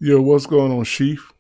Yo, what's going on, Chief?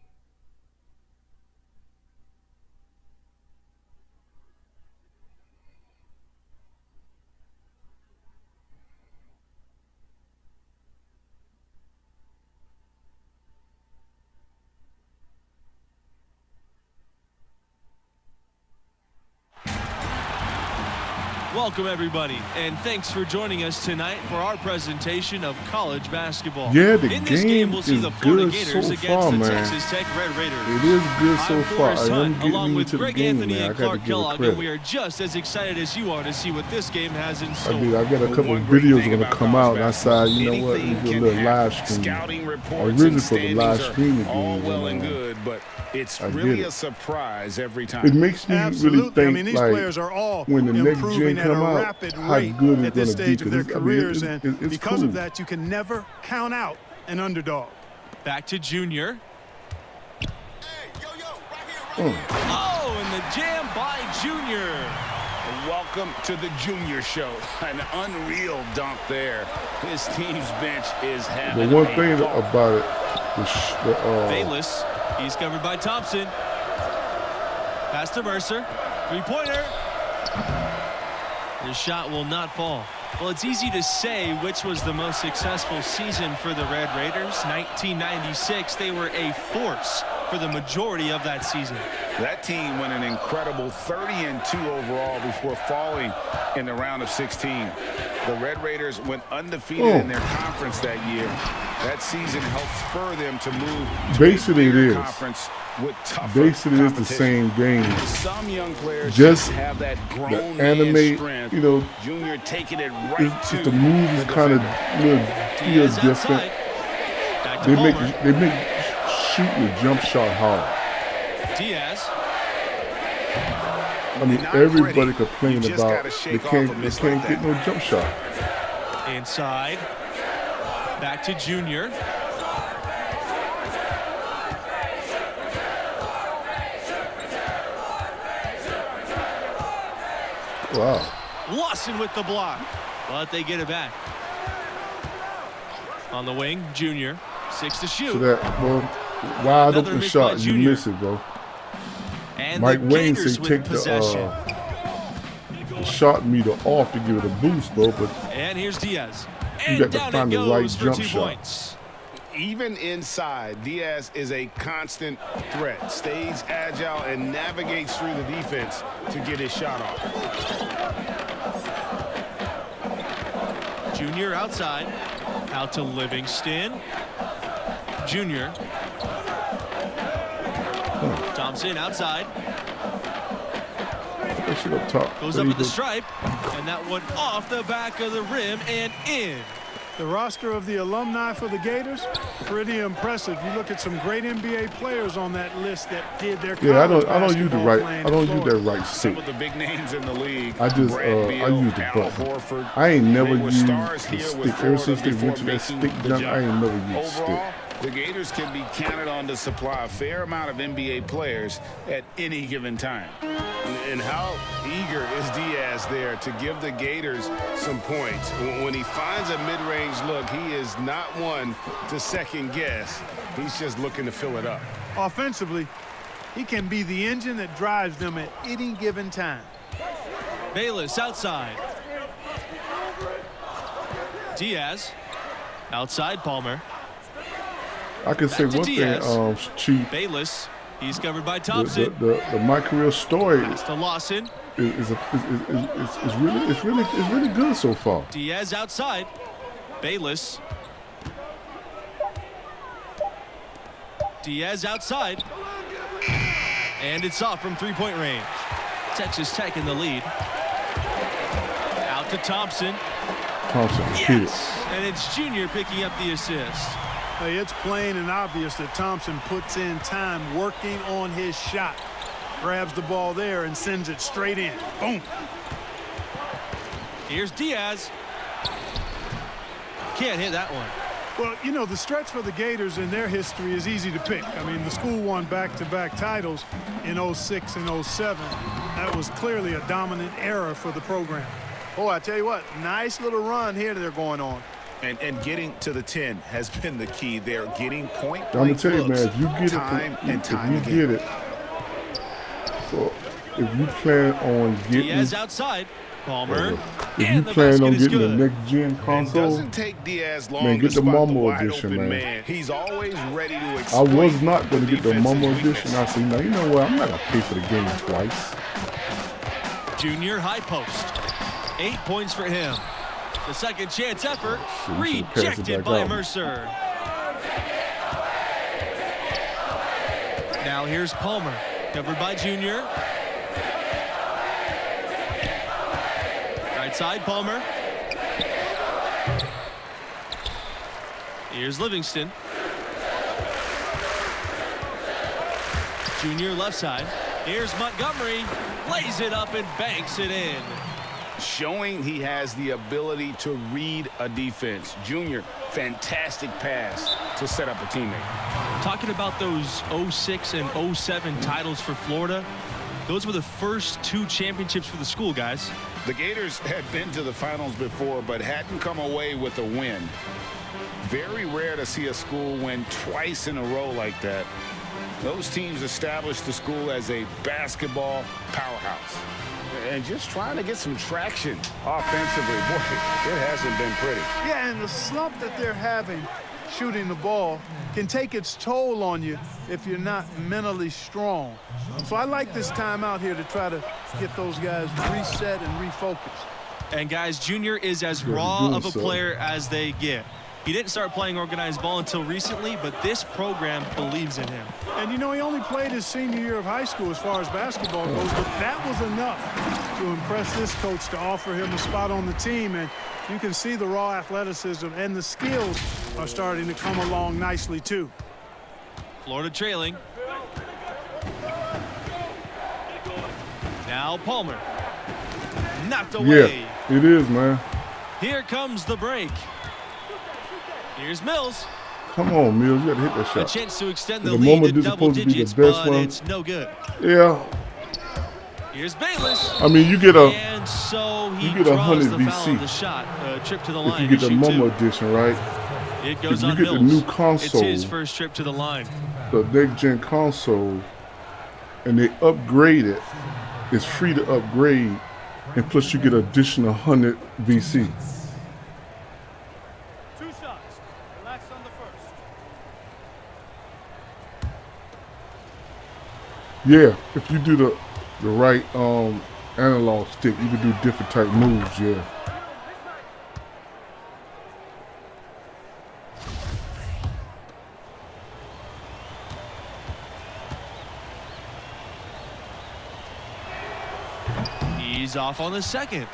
Welcome, everybody, and thanks for joining us tonight for our presentation of college basketball. Yeah, the In this game game, we'll see is the Florida good Gators so against far, the man. Texas Tech Red Raiders. It is good so I'm far. Forrest I am Hunt, getting along with into the Greg game, Anthony man. I and got to Clark give it Kellogg, credit. and we are just as excited as you are to see what this game has in I store. did. I got a couple One of great videos thing going to about come college out, and I said, you know what, let me anything do a can little live happen. stream. Scouting I reports originally and for the standings live are streaming all games, well and and good, but it's I really get a it. surprise every time. It makes me really Absolutely. I mean, think, these like, players are all when the next improving gen at a come out, rapid how rate good it's at this going to be. stage of their 'Cause I mean, careers, and it's because cool. of that, you can never count out an underdog. Back to Junior. Mm. Oh, and the jam by Junior. Welcome to the Junior Show. An unreal dunk there. His team's bench is having The one a thing ball. about it, Bayless, he's covered by Thompson. Pass to Mercer. Three-pointer. The shot will not fall. Well, it's easy to say which was the most successful season for the Red Raiders. 1996, they were a force for the majority of that season. That team went an incredible 30-2 overall before falling in the round of 16. The Red Raiders went undefeated in their conference that year. That season helped spur them to move to Basically, a it bigger is. conference with tougher basically it's the competition. same game. Some young players Just have that grown the man anime, strength. you know, Junior taking it right it's to just the move is kind of feel Diaz different. outside. Back to They Palmer. make shooting the jump shot hard. Diaz. I mean, Not everybody pretty. complained You just about gotta shake off a miss like get that. no jump shot. Inside. Back to Junior. Wow. Lawson with the block. But they get it back. On the wing, Junior. 6 to shoot. So that, well, wide Another open miss shot, by you Junior. miss it, bro. And Mike the Wayne Gators said with take possession. the shot meter off to give it a boost, bro. But And here's Diaz. You And got to down find it the right goes for jump 2 shot. points. Even inside, Diaz is a constant threat. Stays agile and navigates through the defense to get his shot off. Junior outside. Out to Livingston. Junior. Thompson outside. that shit up top. Goes up with the stripe. And that one off the back of the rim and in. The roster of the alumni for the Gators, pretty impressive. You look at some great NBA players on that list that did their Yeah, college I don't use the basketball right. playing I don't in use Florida. that right Some stick. of the big names in the league. I just Brad I Beal, use the Al button. Horford. I ain't never They were used stars the here stick. with Ever Florida since they before went to that making stick the jump, jump. I ain't never used stick. Overall, the Gators can be counted on to supply a fair amount of NBA players at any given time. And how eager is Diaz there to give the Gators some points? When he finds a mid-range look, he is not one to second guess. He's just looking to fill it up. Offensively, he can be the engine that drives them at any given time. Bayless outside. Diaz. Outside Palmer. I can say Back to one thing, Diaz. Chief. Bayless. He's covered by Thompson. The my career story Pass to Lawson. is really good so far. Diaz outside. Bayless. Diaz outside. And it's off from three-point range. Texas Tech in the lead. Out to Thompson. Thompson hit it. Yes! And it's Junior picking up the assist. Hey, it's plain and obvious that Thompson puts in time working on his shot. Grabs the ball there and sends it straight in. Boom. Here's Diaz. Can't hit that one. Well, you know, the stretch for the Gators in their history is easy to pick. I mean, the school won back-to-back titles in 06 and 07. That was clearly a dominant era for the program. Oh, I tell you what, nice little run here they're going on. And getting to the 10 has been the key there. Getting point I'm gonna blank tell you, man, looks if you get time it, and time if again. you get it. So if you plan on getting, Diaz outside. Palmer. if you And the plan basket on is getting the good. next gen It console, doesn't take Diaz long man, get to the spot the Momo wide edition, open man. man. He's always ready to I exploit was not going to get the defense's Momo weakness. edition. I said, now you know what? I'm not going to pay for the game twice. Junior high post. 8 points for him. The second chance effort Shit, we should pass it rejected back by out. Mercer. Now here's Palmer, covered by Junior. Right side, Palmer. Here's Livingston. Junior left side. Here's Montgomery. Lays it up and banks it in. Showing he has the ability to read a defense. Junior, fantastic pass to set up a teammate. Talking about those 06 and 07 titles for Florida, those were the first 2 championships for the school, guys. The Gators had been to the finals before, but hadn't come away with a win. Very rare to see a school win twice in a row like that. Those teams established the school as a basketball powerhouse. And just trying to get some traction offensively. Boy, it hasn't been pretty. Yeah, and the slump that they're having shooting the ball can take its toll on you if you're not mentally strong. So I like this time out here to try to get those guys reset and refocused. And guys, Junior is as Good raw doing of a so. player as they get. He didn't start playing organized ball until recently, but this program believes in him. And, you know, he only played his senior year of high school as far as basketball goes, but that was enough to impress this coach to offer him a spot on the team. And you can see the raw athleticism and the skills are starting to come along nicely, too. Florida trailing. Now Palmer. Knocked away. Yeah, it is, man. Here comes the break. Here's Mills. Come on, Mills, you got to hit that A shot. chance to extend the The lead moment to this is double supposed to be the digits, best but one. it's no good. Yeah, Here's Bayless. I mean, you get a And so he you get a draws 100 the foul on VC. the shot. Trip to the if line. you get to the shoot Momo two. edition, right? It goes if you on get the Mills. new It's console, his first trip to the line. the next gen console, and they upgrade it, it's free to upgrade, and plus you get additional 100 VC. 2 shots. Relax on the first. Yeah, if you do the right analog stick, you can do different type moves. Yeah. He's off on the second.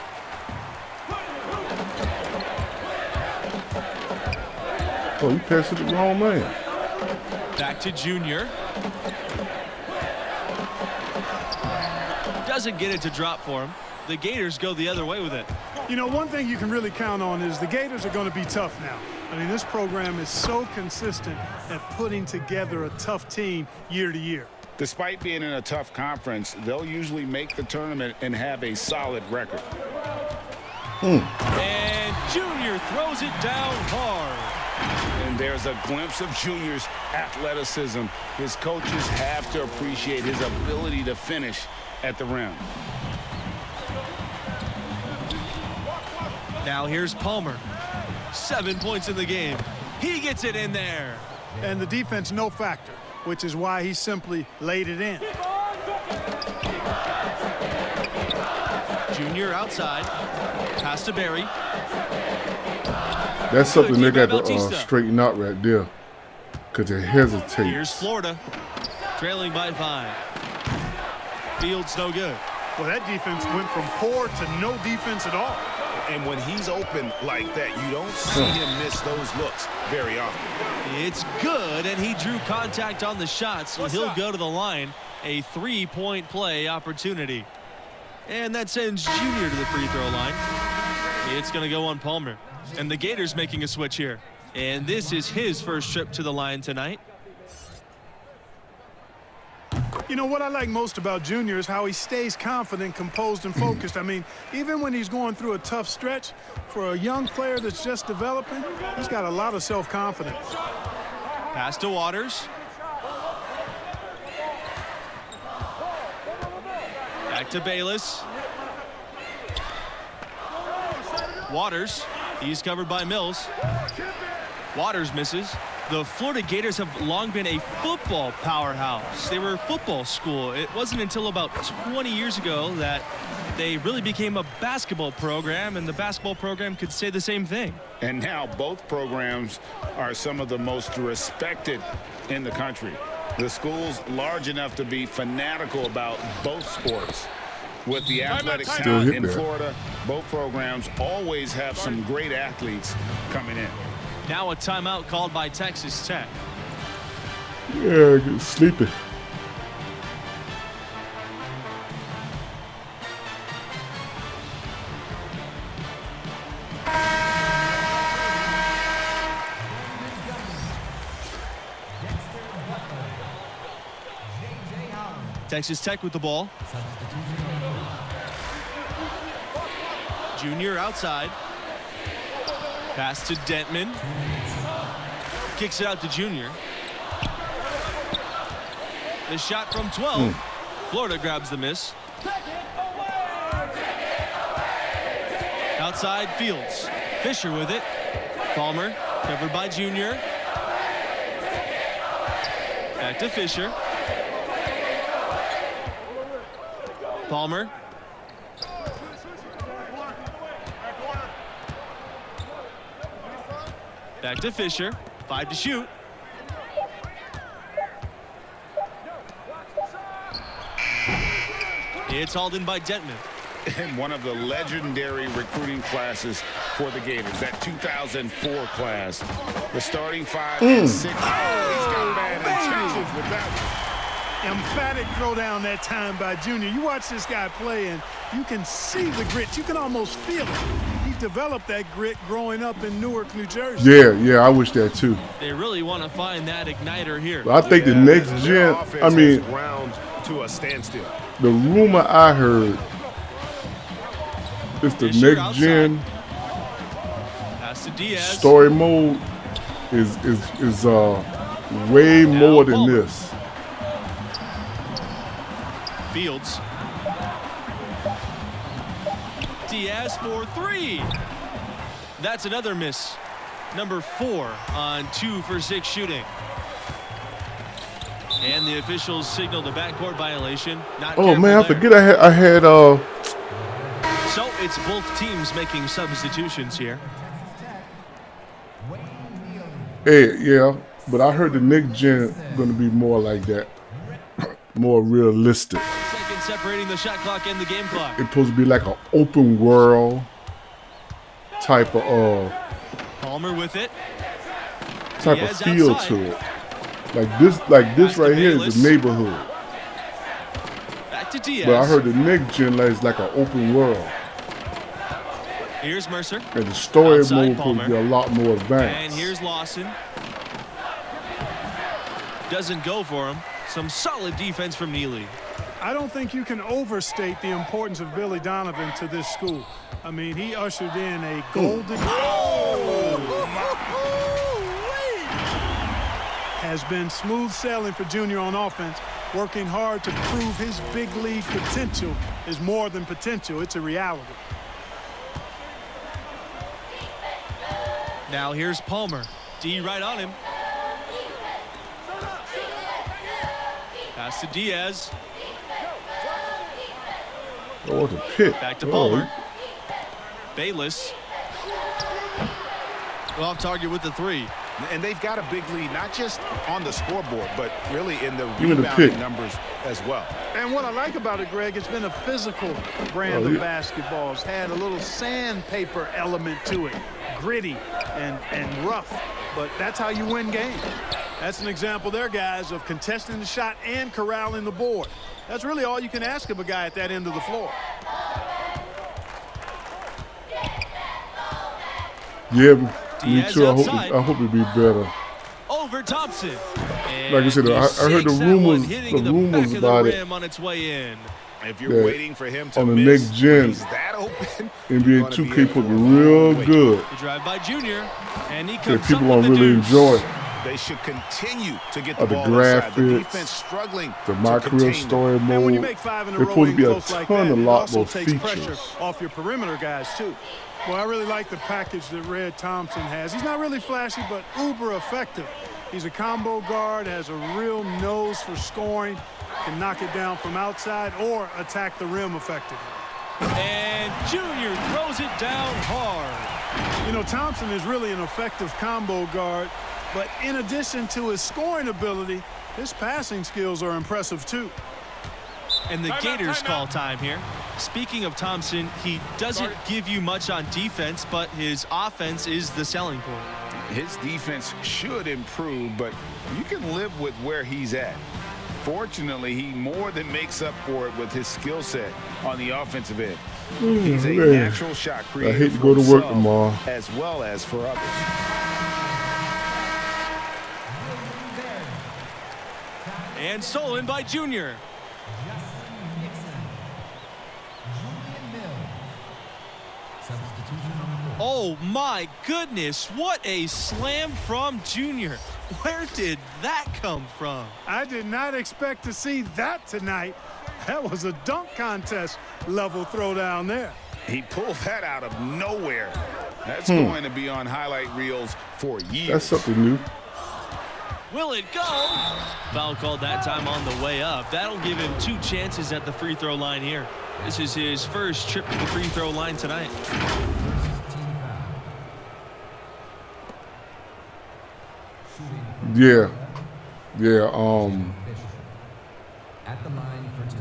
Oh, you passed it to the wrong man. Back to Junior. Doesn't get it to drop for him. The Gators go the other way with it. You know, one thing you can really count on is the Gators are going to be tough now. I mean, this program is so consistent at putting together a tough team year to year. Despite being in a tough conference, they'll usually make the tournament and have a solid record. And Junior throws it down hard. And there's a glimpse of Junior's athleticism. His coaches have to appreciate his ability to finish at the rim. Now here's Palmer. 7 points in the game. He gets it in there. And the defense, no factor, which is why he simply laid it in. Junior outside. Pass to Barry. That's something they got to Bautista. straighten out right there, because it Here's hesitates. Florida. Trailing by 5. Fields no good. Well, that defense went from poor to no defense at all. And when he's open like that, you don't see him miss those looks very often. It's good, and he drew contact on the shot, so he'll go to the line. A 3-point play opportunity. And that sends Junior to the free throw line. It's going to go on Palmer. And the Gators making a switch here. And this is his first trip to the line tonight. You know, what I like most about Junior is how he stays confident, composed, and focused. I mean, even when he's going through a tough stretch, for a young player that's just developing, he's got a lot of self-confidence. Pass to Waters. Back to Bayless. Waters. He's covered by Mills. Waters misses. The Florida Gators have long been a football powerhouse. They were a football school. It wasn't until about 20 years ago that they really became a basketball program, and the basketball program could say the same thing. And now both programs are some of the most respected in the country. The school's large enough to be fanatical about both sports. With the athletic talent in Florida, both programs always have some great athletes coming in. Now a timeout called by Texas Tech. Yeah, get sleepy. Texas Tech with the ball. Junior outside. Pass to Dentman. Kicks it out to Junior. The shot from 12. Florida grabs the miss. Outside Fields. Fisher with it. Palmer covered by Junior. Back to Fisher. Palmer. Back to Fisher. 5 to shoot. It's hauled in by Dentman. And one of the legendary recruiting classes for the Gators, that 2004 class. The starting 5 and 6. Oh, he's got bad intentions with that one. Emphatic throwdown that time by Junior. You watch this guy play, and you can see the grit. You can almost feel it. He developed that grit growing up in Newark, New Jersey. Yeah, I wish that too. They really want to find that igniter here. But I think the next gen, I mean, ground to a standstill. the rumor I heard is the Fisher next gen Pass to Diaz. story mode is way more than Palmer. this. Fields. Diaz for 3. That's another miss. Number 4 on 2 for 6 shooting. And the officials signaled a backcourt violation. Not Oh careful man, I there. forget I had So it's both teams making substitutions here. hey, yeah, but I heard the next gen gonna be more like that, more realistic. Seconds separating the shot clock and the game clock. It's supposed to be like an open world type of Palmer with it. Diaz feel outside. to it. Like this Pass to right here is Bayless. the neighborhood. Back to Diaz. But I heard the next gen is like an open world. Here's Mercer. And the story Outside mode could Palmer. be a lot more And advanced. here's Lawson. Doesn't go for him. Some solid defense from Neely. I don't think you can overstate the importance of Billy Donovan to this school. I mean, he ushered in a golden... Has been smooth sailing for Junior on offense, working hard to prove his big league potential is more than potential. It's a reality. Now here's Palmer. D right on him. Pass to Diaz. Oh, the pick. Back to Oh, Palmer. Bayless. Off target with the 3. And they've got a big lead, not just on the scoreboard, but really in the Even the rebounding pick. numbers as well. And what I like about it, Greg, it's been a physical brand Oh, of yeah. basketball. It's had a little sandpaper element to it, gritty and rough, but that's how you win games. That's an example there, guys, of contesting the shot and corralling the board. That's really all you can ask of a guy at that end of the floor. Yeah, me Diaz too. outside. I hope it be better. Over Thompson. Like I said, I heard the rumors about it. On its way in. If you're waiting for him to on the miss, next gen, he's that open, NBA 2K put real good. The drive by Junior, and he That comes people up don't with the really deuce. enjoy. They should continue to get the The ball inside. The graphics, defense struggling the to My Career contain them. Story And when you mode. make 5 in a There's row supposed to in be a close like ton that, of it lot also more takes pressure features. off your perimeter guys too. Well, I really like the package that Red Thompson has. He's not really flashy, but uber effective. He's a combo guard, has a real nose for scoring, can knock it down from outside or attack the rim effectively. And Junior throws it down hard. You know, Thompson is really an effective combo guard, but in addition to his scoring ability, his passing skills are impressive too. And the Gators call time here. Speaking of Thompson, he doesn't give you much on defense, but his offense is the selling point. His defense should improve, but you can live with where he's at. Fortunately, he more than makes up for it with his skill set on the offensive end. He's a man. natural shot creator. I hate to for go to work himself tomorrow. as well as for others. And stolen by Junior. Oh my goodness, what a slam from Junior. Where did that come from? I did not expect to see that tonight. That was a dunk contest level throwdown there. He pulled that out of nowhere. That's going to be on highlight reels for years. That's something new. Will it go? Foul called that time on the way up. That'll give him 2 chances at the free throw line here. This is his first trip to the free throw line tonight. Yeah. At the line for 2.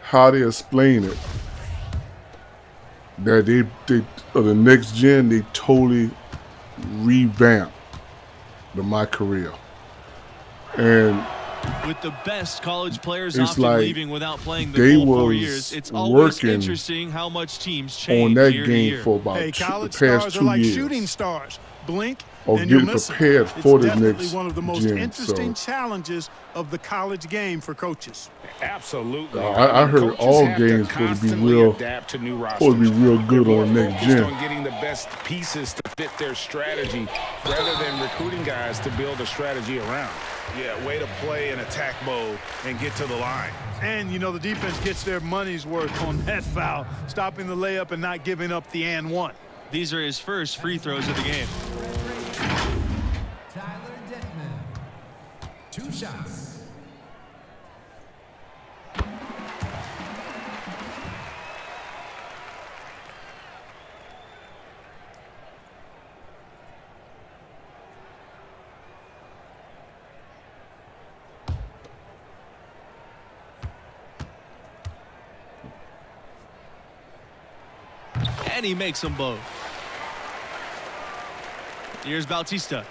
How they explain it? That they the next gen, they totally revamped My Career, and With the best college players It's often like leaving without playing the they full 4 was years, it's always working interesting how much teams change on that year to game year. for about Hey, the college past stars 2 are like years. shooting stars. Blink Or and you're getting missing. prepared for it's the definitely next one of the most gen, interesting so. challenges of the college game for coaches. Absolutely. I heard Coaches all have to games supposed to be constantly real- adapt to new supposed to be rosters. real good They're on more next focused gen. on getting the best pieces to fit their strategy rather than recruiting guys to build a strategy around. Yeah, way to play in attack mode and get to the line. And, you know, the defense gets their money's worth on that foul, stopping the layup and not giving up the and one. These are his first free throws of the game. Tyler Detman. 2 shots. And he makes them both. Here's Bautista.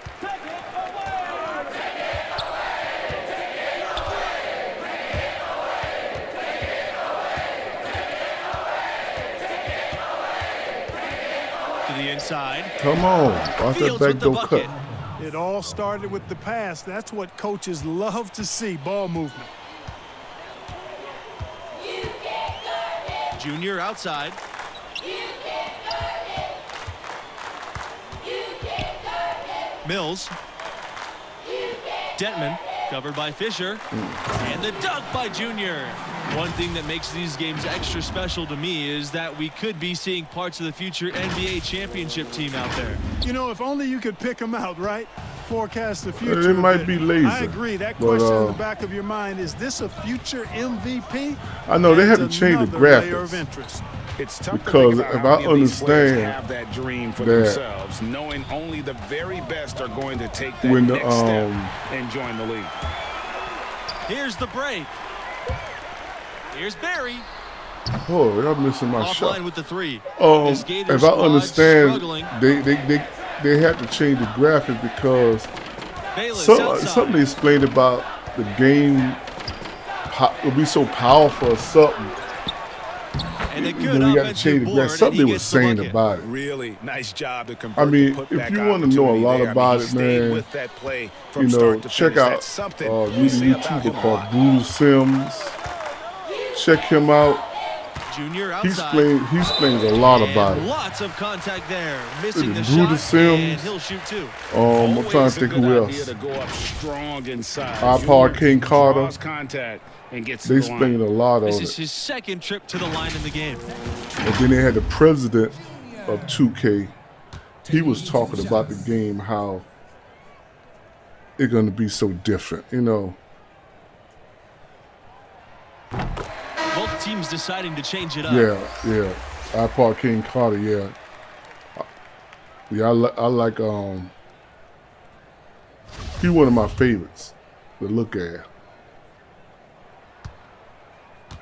To the inside. Come on, off that Fields back with the door bucket. cut. It all started with the pass. That's what coaches love to see, ball movement. Junior outside. Mills. Detman covered by Fisher. And the dunk by Junior. One thing that makes these games extra special to me is that we could be seeing parts of the future NBA championship team out there. You know, if only you could pick them out, right? Forecast the future. It a might bit. be lazy, I agree. That but, question in the back of your mind, is this a future MVP? I know they had to Adds change the another layer graphics. of interest. It's tough Because to think about if how I many of these players understand have that dream for that themselves, knowing only the very best are going to take that when the, next step and join the league. Here's the break. Here's Barry. Oh, y'all missing my shot. Offline with the 3. This Gator If I squad understand, struggling. they had to change the graphic because Bayless something outside. they explained about the game will be so powerful or something. And a you good know, you got to offensive change the board, grass. and Something he was gets the saying bucket. about it. Really nice job to I convert mean, the if putback you want to know a opportunity lot there. I about mean, he it, stayed man, with that play from you know, start to check finish. out That's something there's we a say about him YouTuber a called lot. Brutal Sims. Check him out. Junior He outside. explains a lot about And it. lots of contact there. Missing the Brutal shot, Sims. and he'll shoot two. I'm trying to Always a think good who idea else. to go up strong inside. Our Paul King Carter. Draws contact and gets They to the line. explained a lot on This is it. his second trip to the line in the game. And then they had the president of 2K. He was talking about the game, how it's going to be so different, you know. Both teams deciding to change it up. Yeah. I Paul King Carter, yeah. Yeah, I like, he one of my favorites to look at.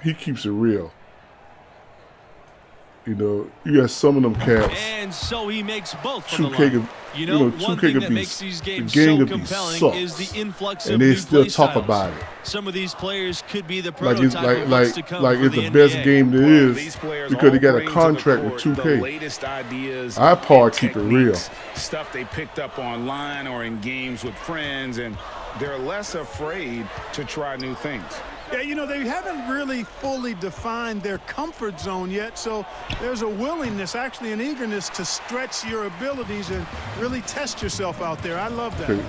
He keeps it real. You know, you got some of them cats. And so he makes both from the 2K line. could, You know, one 2K thing could that be, makes these games the game so could be compelling is sucks, the influx of and they new still play talk styles. about it. Some of these players could be the Like it's prototype of what's to come for it's the the best NBA. game there Well, is these players because they all got a bring to the contract with court 2K. The latest ideas, iPod and keep it real. techniques, stuff they picked up online or in games with friends, and they're less afraid to try new things. Yeah, you know, they haven't really fully defined their comfort zone yet, so there's a willingness, actually an eagerness to stretch your abilities and really test yourself out there. I love that. Okay.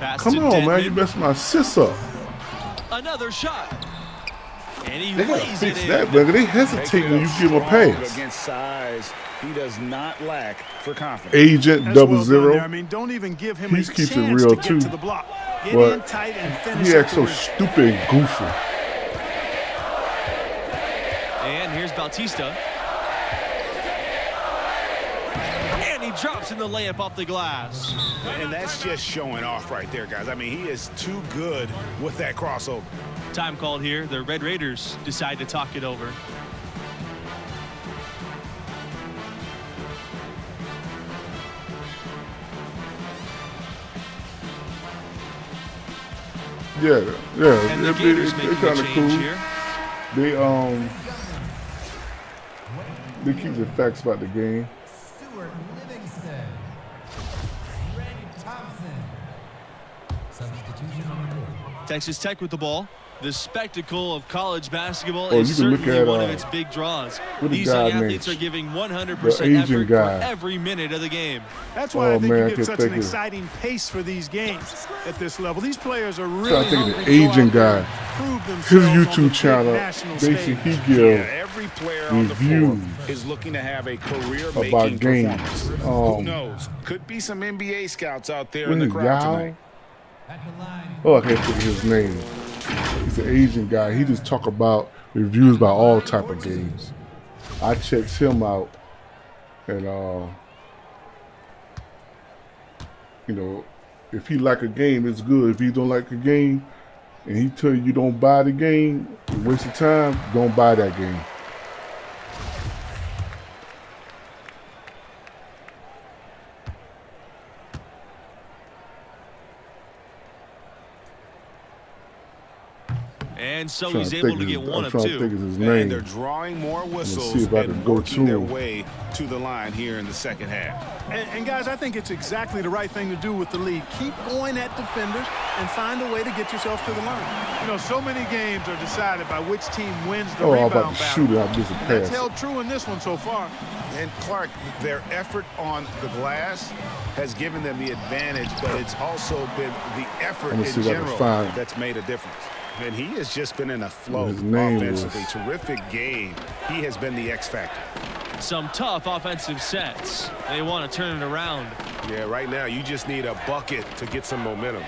Pass Come to on, man, Denton. you messed my sis up. Another shot. And he They gotta lays fix it that, in. brother. They hesitate when you give them a Strong pass. Against size, he does not lack for confidence. Agent That's double well done there. I zero. mean, don't even give him He a keeps it chance real, to get too. to the block. Get But in tight and finish He it acts so through. stupid and goofy. And here's Bautista. And he drops in the layup off the glass. And that's just showing off right there, guys. I mean, he is too good with that crossover. Time called here. The Red Raiders decide to talk it over. Yeah. And the It Gators making a kind of change cool. here. They keep the facts about the game. Stuart Livingston. Randy Thompson. Substitution on the board. Texas Tech with the ball. The spectacle of college basketball Oh, is you can look certainly at, one of its big draws. what the These guy young athletes named? are giving 100% The Asian effort guy. for every minute of the game. That's why I Oh, think man, I you get can't such an think of it. exciting pace for these games at this level. These players are really Trying to think of hungry the to go Asian out there guy. and prove His themselves on the YouTube big channel, national basically stage. he Yeah, give every player on the floor reviews is looking to have a career-making about games. performance. Who knows? Could be some NBA scouts out there in What the is crowd Yao? tonight. At the line. Oh, I can't think of his name. He's an Asian guy. He just talk about reviews about all type of games. I checked him out, and you know, if he like a game, it's good. If he don't like a game, and he tell you don't buy the game, you waste of time. Don't buy that game. And so Trying he's to able think to of get his- one I'm of trying to two. think of his And name. they're drawing more whistles see if I and can go working to their him. way to the line here in the second half. And guys, I think it's exactly the right thing to do with the lead. Keep going at defenders and find a way to get yourself to the line. You know, so many games are decided by which team wins the Oh, I'm rebound about to battle. shoot it. I missed a That's pass. held true in this one so far. And Clark, their effort on the glass has given them the advantage, but it's also been the effort I'm in gonna see if I can general find- that's made a difference. And he has just been in a flow His name offensively. was- Terrific game. He has been the X factor. Some tough offensive sets. They want to turn it around. Yeah, right now you just need a bucket to get some momentum.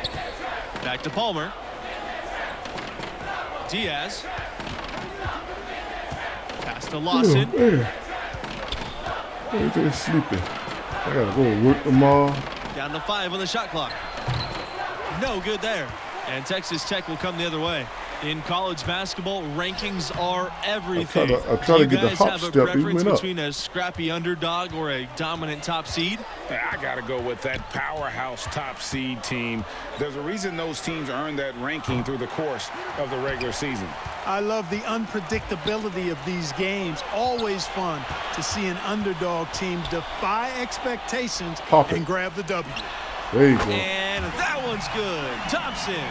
Back to Palmer. Diaz. Pass to Oh, Lawson. man. Everything's sleeping. I gotta go to work tomorrow. Down to 5 on the shot clock. No good there. And Texas Tech will come the other way. In college basketball, rankings are everything. I try to Do get the you guys hop have a step, he preference went up. between a scrappy underdog or a dominant top seed? I got to go with that powerhouse top seed team. There's a reason those teams earn that ranking through the course of the regular season. I love the unpredictability of these games. Always fun to see an underdog team defy expectations Pop it. and grab the W. There you go. And that one's good. Thompson.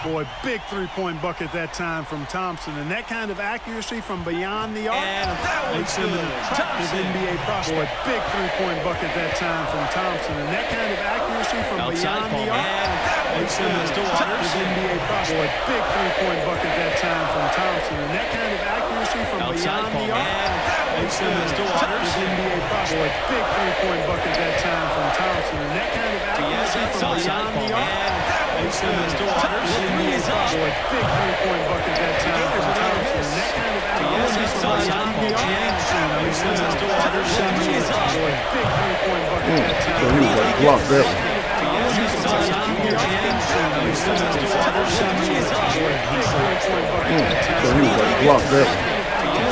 Boy, big three-point bucket that time from Thompson. And that kind of accuracy from beyond the arc And that makes one's him an good. attractive Thompson. NBA prospect. Boy, big three-point bucket that time from Thompson. And that kind of accuracy from Outside beyond ball. the arc And that makes one's him an good. To attractive Waters. NBA prospect. Boy, big three-point bucket that time from Thompson. And that kind of accuracy from Outside beyond ball. the arc And that makes one's him an good. To attractive Waters. NBA prospect. Boy, big three-point bucket that time from Thompson. And that kind of Diaz accuracy from outside beyond ball. the arc. And that one's good. To Waters. The three is up. Boy, big three-point bucket that time Gators from with another Thompson. miss. That kind of Diaz accuracy from outside beyond ball. the arc. Jackson. Makes him an To Waters. The three is up. Boy, big three-point bucket that time. So he was like, block that one. Diaz outside ball. Jackson. To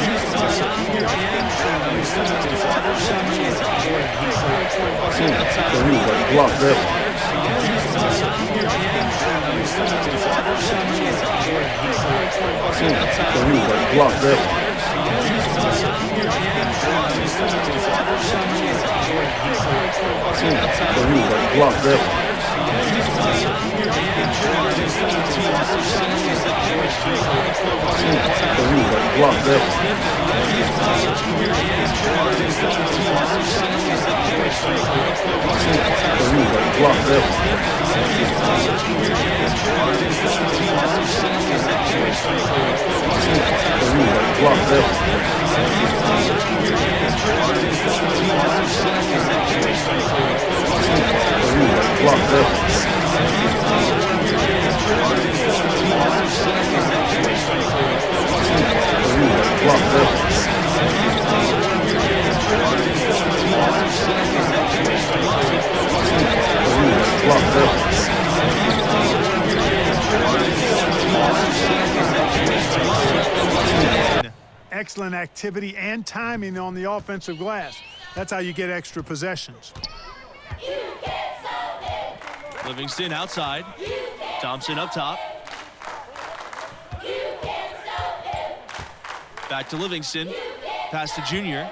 Waters. The three is up. Boy, big three-point bucket that time. So he was like, block that one. So he was like, block that one. So he was like, block that one. So he was like, block that one. So he was like, block that one. So he was like, block that one. So he was like, block that one. So he was like, block that one. So he was like, block that one. So he was like, block that one. Excellent activity and timing on the offensive glass. That's how you get extra possessions. Livingston outside. Thompson up top. Back to Livingston. Pass to Junior.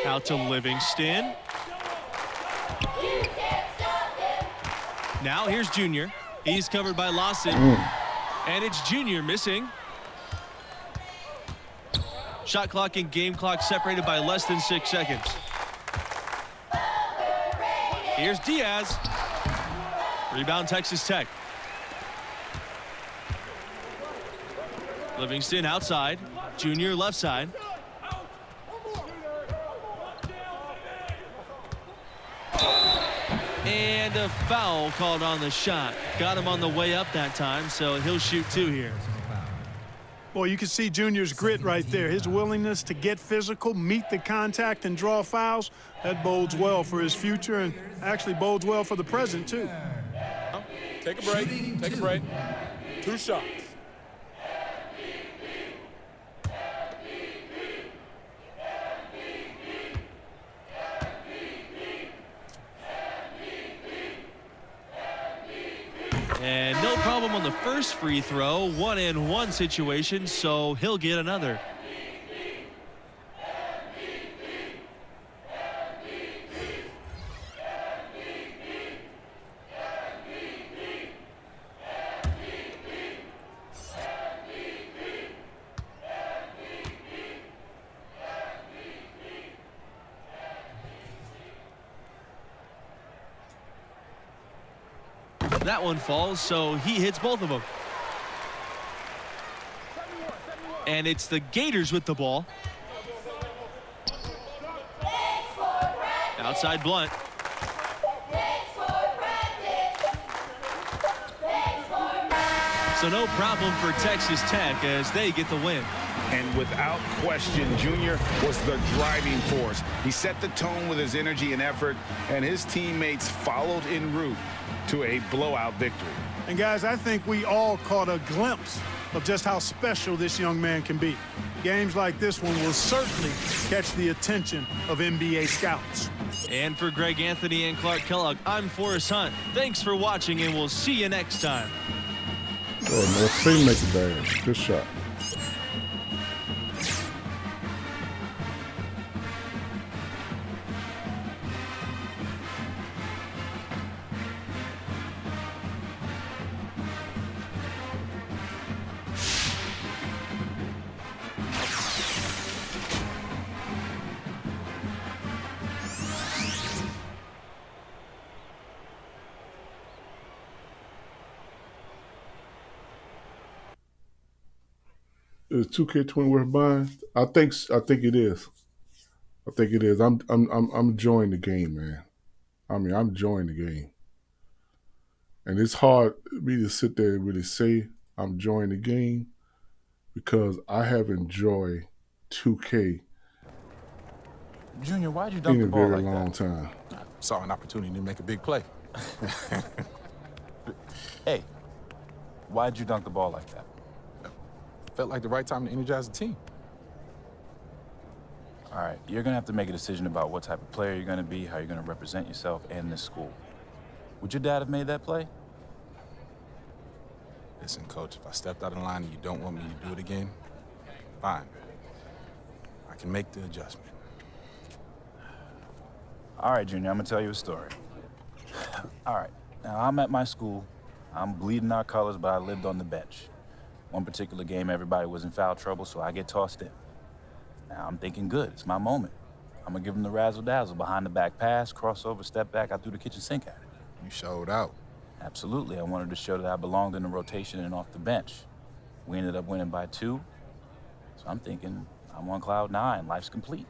Out to Livingston. Now here's Junior. He's covered by Lawson. And it's Junior missing. Shot clock and game clock separated by less than 6 seconds. Here's Diaz. Rebound Texas Tech. Livingston outside. Junior left side. And a foul called on the shot. Got him on the way up that time, so he'll shoot 2 here. Boy, you can see Junior's grit right there. His willingness to get physical, meet the contact, and draw fouls. That bodes well for his future and actually bodes well for the present, too. Take a break. Take a break. 2 shots. And no problem on the first free throw. 1-and-1 situation, so he'll get another. That one falls, so he hits both of them. And it's the Gators with the ball. Outside Blunt. So no problem for Texas Tech as they get the win. And without question, Junior was the driving force. He set the tone with his energy and effort, and his teammates followed en route. to a blowout victory. And guys, I think we all caught a glimpse of just how special this young man can be. Games like this one will certainly catch the attention of NBA scouts. And for Greg Anthony and Clark Kellogg, I'm Forrest Hunt. Thanks for watching, and we'll see you next time. Oh, no, Say make it bad. Good shot. Is 2K20 worth buying? I think it is. I think it is. I'm enjoying the game, man. I mean, I'm enjoying the game. And it's hard for me to sit there and really say I'm enjoying the game because I have enjoyed 2K Junior, why'd you dunk in the a ball very like long that? time. Saw an opportunity to make a big play. Hey, why'd you dunk the ball like that? Felt like the right time to energize the team. All right, you're gonna have to make a decision about what type of player you're gonna be, how you're gonna represent yourself and this school. Would your dad have made that play? Listen, Coach, if I stepped out of line and you don't want me to do it again, fine. I can make the adjustment. All right, Junior, I'm gonna tell you a story. All right, now I'm at my school. I'm bleeding our colors, but I lived on the bench. One particular game, everybody was in foul trouble, so I get tossed in. Now I'm thinking, good, it's my moment. I'm gonna give him the razzle-dazzle, behind the back pass, crossover, step back, I threw the kitchen sink at it. You showed out. Absolutely, I wanted to show that I belonged in the rotation and off the bench. We ended up winning by 2, so I'm thinking, I'm on cloud 9, life's complete.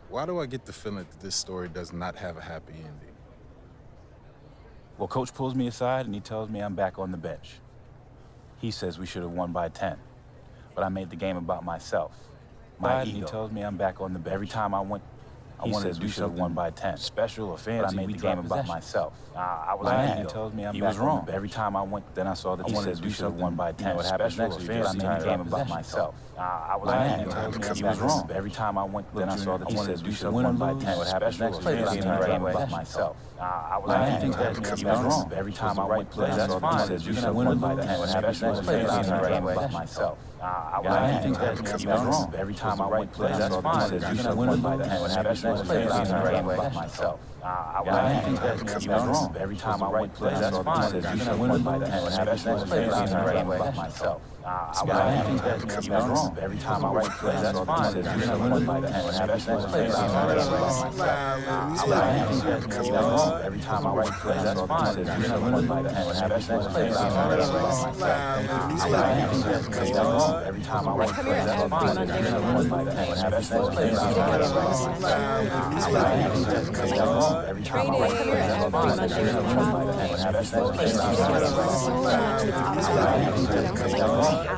Why do I get the feeling that this story does not have a happy ending? Well, Coach pulls me aside and he tells me I'm back on the bench. He says we should have won by 10, but I made the game about myself. My ego. He tells me I'm back on the bench. Every time I went, I wanted to do something won by 10, special or fancy. But I made the game about myself. I was mad. He tells me I'm back wrong. Every time I went, then I saw that he says we should have won by 10. What happens next is I made the game about myself. I was mad. He tells me he was wrong. Every time I went, then I saw that he says we should have won by 10. What happens next is I made the game about myself. I was mad. He tells me he was wrong. Every time I went, then I saw that he says we should have won by 10. What happens next is I made the game about myself. I was mad. He tells me he was wrong. Every time I went, then I saw that he says we should have won by 10. What happens next is I made the game about myself. I was mad. He tells me he was wrong. Every time I went, then I saw that he says we should have won by 10. What happens next is I made the game about myself. I was mad. He tells me he was wrong. Every time I went, then I saw that he says we should have won by 10. What happens next is I made the game about myself. I was mad. He tells me he was wrong. Every time I went, then I saw that he says we should have won by 10. What happens next is I made the game about myself. I was mad. He tells me he was wrong. Every time I went, then I saw that he says we should have won by 10. What happens next is I made the game about myself. I was mad. He tells me he was wrong. Every time I went, then I saw that he says we should have won by 10. What happens next is I made the game about myself. I was mad. He tells me he was wrong. Every time I went, then I saw that he says we should have won by 10. What happens next is I made the game about myself. I was mad. He tells me he was wrong. Every time I went, then I saw that he says we should have won by 10. What happens next is I made the game about myself. I was mad. He tells me he was wrong. Every time I went, then I saw that he says we should have won by 10. What happens next is I made the game about myself. I was mad. He tells me he was wrong. Every time I went, then I saw that he says we should have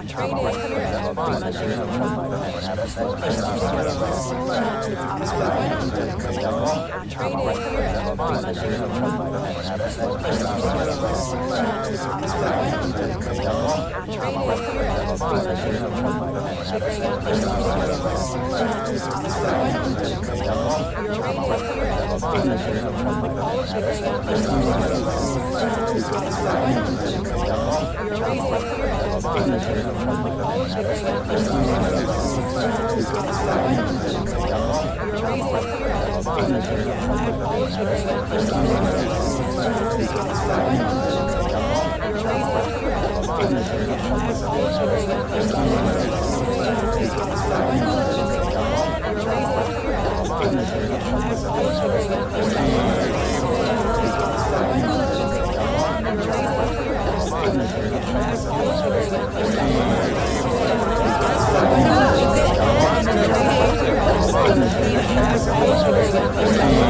won by 10. What happens next is I made the game about myself. Thank you.